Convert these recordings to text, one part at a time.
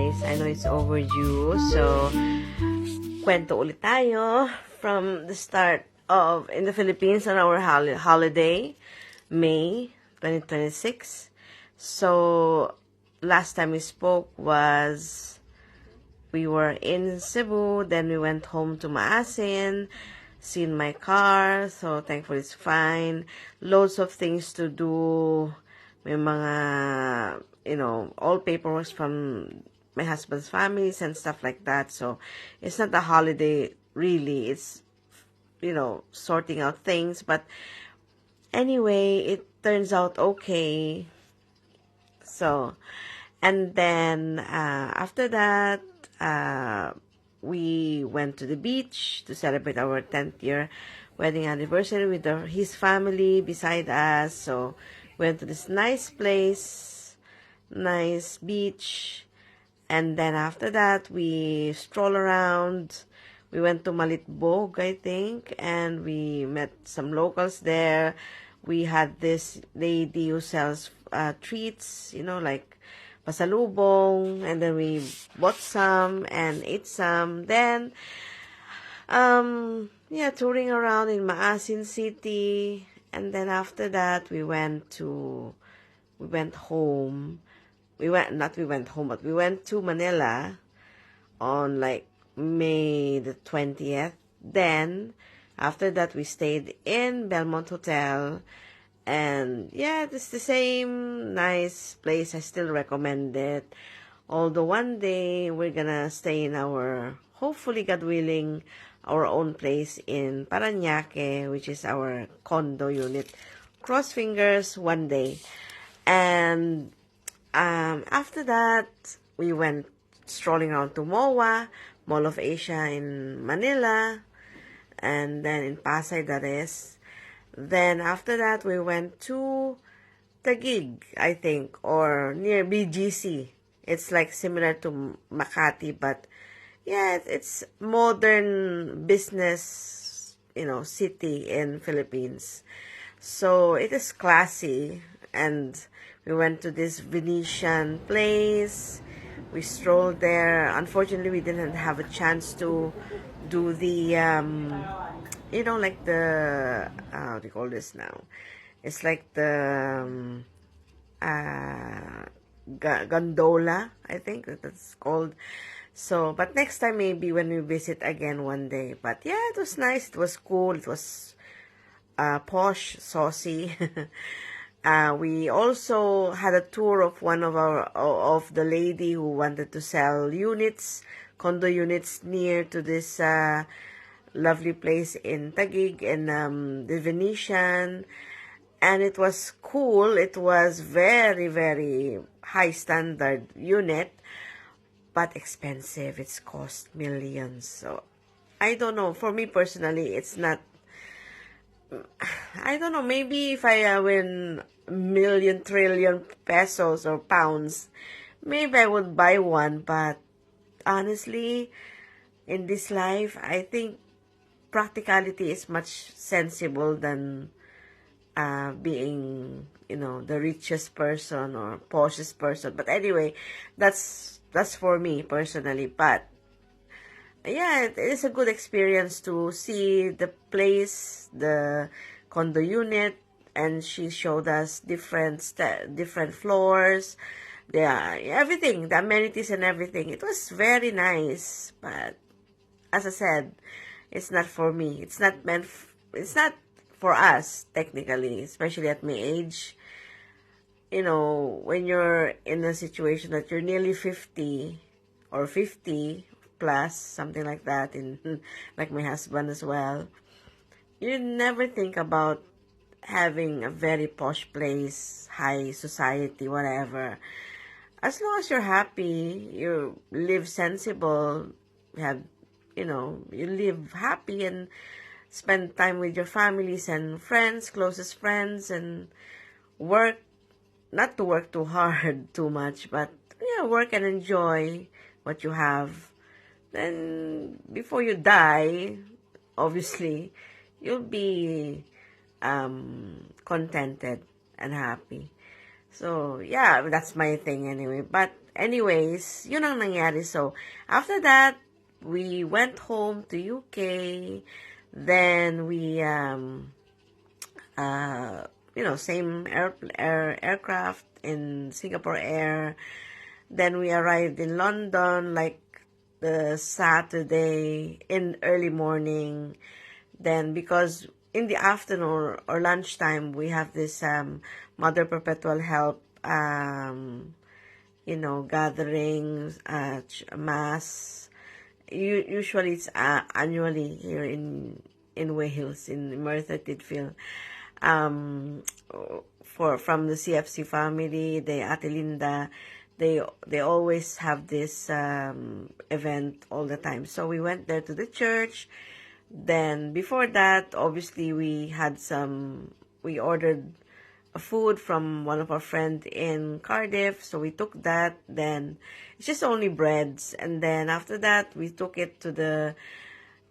guys. I know it's overdue. So, kwento ulit tayo from the start of in the Philippines on our holiday, May 2026. So, last time we spoke was we were in Cebu, then we went home to Maasin, seen my car, so thankfully it's fine. Loads of things to do. May mga, all paperwork from my husband's families and stuff like that. So it's not a holiday really. It's, sorting out things. But anyway, it turns out okay. So, and then after that, we went to the beach to celebrate our 10th year wedding anniversary with his family beside us. So, went to this nice place, nice beach. And then after that, we stroll around. We went to Malitbog, I think, and we met some locals there. We had this lady who sells treats, like pasalubong, and then we bought some and ate some. Then, touring around in Maasin City, and then after that, we went home. We went to Manila on like May the 20th. Then, after that, we stayed in Belmont Hotel. And yeah, it's the same nice place. I still recommend it. Although one day we're gonna stay in hopefully God willing, our own place in Parañaque, which is our condo unit. Cross fingers one day. And after that, we went strolling around to MOA, Mall of Asia in Manila, and then in Pasay, that is. Then after that, we went to Taguig, I think, or near BGC. It's like similar to Makati, but yeah, it's modern business, city in Philippines. So it is classy, and we went to this Venetian place. We strolled there. Unfortunately, we didn't have a chance to do the, like the, how do you call this now? It's like the gondola, I think that's called. So, but next time maybe when we visit again one day. But yeah, it was nice. It was cool. It was posh, saucy. We also had a tour of of the lady who wanted to sell condo units near to this lovely place in Taguig in the Venetian. And it was cool. It was very, very high standard unit, but expensive. It's cost millions. So I don't know. For me personally, it's not. I don't know. Maybe if I win million, trillion pesos or pounds, maybe I would buy one. But honestly, in this life, I think practicality is much sensible than being, the richest person or poshest person. But anyway, that's for me personally. But yeah, it is a good experience to see the place, the condo unit, and she showed us different floors, everything, the amenities and everything. It was very nice, but as I said, it's not for me. It's not for us, technically, especially at my age. When you're in a situation that you're nearly 50 or 50 plus, something like that, like my husband as well, you never think about having a very posh place, high society, whatever. As long as you're happy, you live sensible, you live happy and spend time with your families and friends, closest friends, and work, not to work too hard, too much, but work and enjoy what you have. Then, before you die, obviously, you'll be contented and happy. So, yeah, that's my thing anyway. But anyways, yun ang nangyari. So, after that, we went home to UK. Then we, uh, same aircraft in Singapore Air. Then we arrived in London like the Saturday in early morning. Then because in the afternoon or lunchtime we have this Mother Perpetual Help gatherings, mass. Usually it's annually here in Wales, in Merthyr Tydfil. From the CFC family, the Ate Linda, they always have this event all the time. So we went there to the church. Then before that, obviously we ordered a food from one of our friends in Cardiff, so we took that. Then it's just only breads, and then after that we took it to the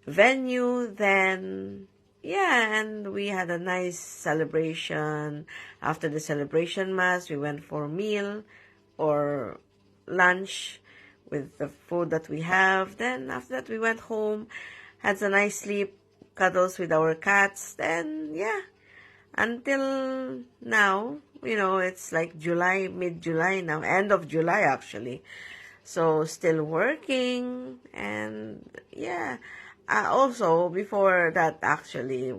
venue. Then and we had a nice celebration. After the celebration mass, we went for a meal or lunch with the food that we have. Then after that we went home, had a nice sleep, cuddles with our cats. Then until now, it's like July, mid-July now, end of July actually. So still working. And also before that, actually,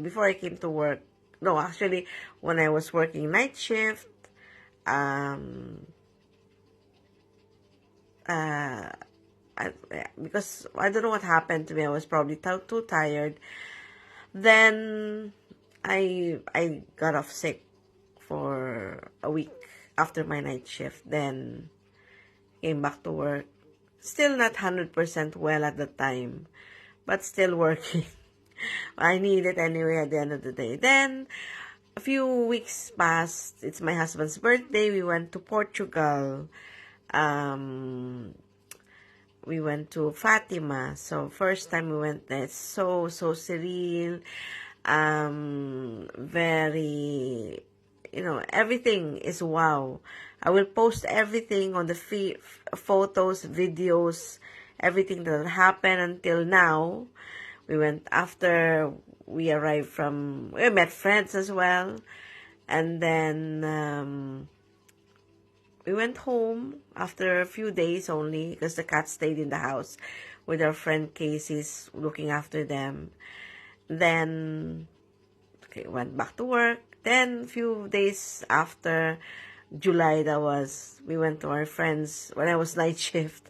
before I came to work, no, actually when I was working night shift, because I don't know what happened to me. I was probably too tired. Then I got off sick for a week after my night shift. Then came back to work. Still not 100% well at the time, but still working. I need it anyway at the end of the day. Then a few weeks passed. It's my husband's birthday. We went to Portugal. We went to Fatima. So first time we went there, it's so surreal. Very, everything is wow. I will post everything on the photos, videos, everything that happened until now. We went after we arrived we met friends as well. And then we went home after a few days only because the cat stayed in the house with our friend Casey's looking after them. Then went back to work. Then a few days after July, we went to our friends, when I was night shift,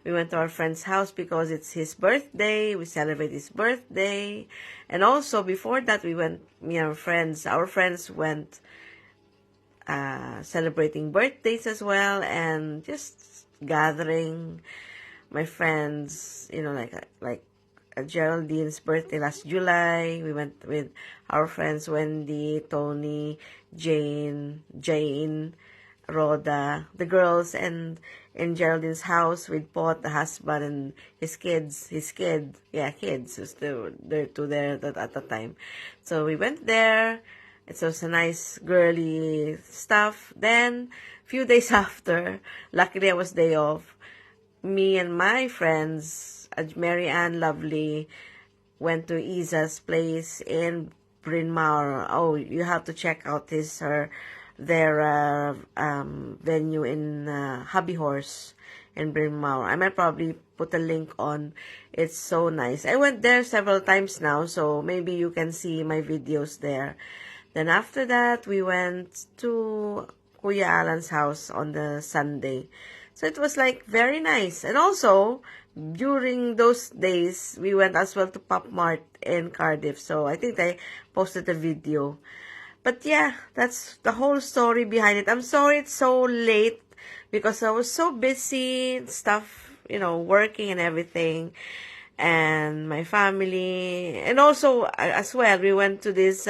we went to our friend's house because it's his birthday. We celebrate his birthday. And also before that, our friends went celebrating birthdays as well, and just gathering. My friends, like Geraldine's birthday last July. We went with our friends Wendy, Tony, Jane, Rhoda, the girls, and in Geraldine's house with Pot, the husband, and his kids. Kids. They're two there at the time. So we went there. It was a nice girly stuff. Then, few days after, luckily I was day off, me and my friends, Mary Ann Lovely, went to Isa's place in Bryn Mawr. Oh, you have to check out their venue in Hobby Horse in Bryn Mawr. I might probably put a link on. It's so nice. I went there several times now, so maybe you can see my videos there. Then after that, we went to Kuya Alan's house on the Sunday. So it was like very nice. And also, during those days, we went as well to Pop Mart in Cardiff. So I think I posted a video. But yeah, that's the whole story behind it. I'm sorry it's so late because I was so busy, stuff, working and everything. And my family. And also, as well, we went to this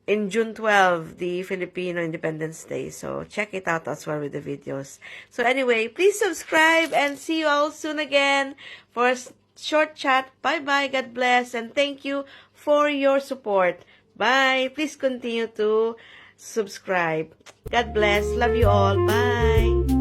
in June 12, the Filipino Independence Day. So check it out as well with the videos. So anyway, please subscribe and see you all soon again for a short chat. Bye-bye. God bless. And thank you for your support. Bye. Please continue to subscribe. God bless. Love you all. Bye.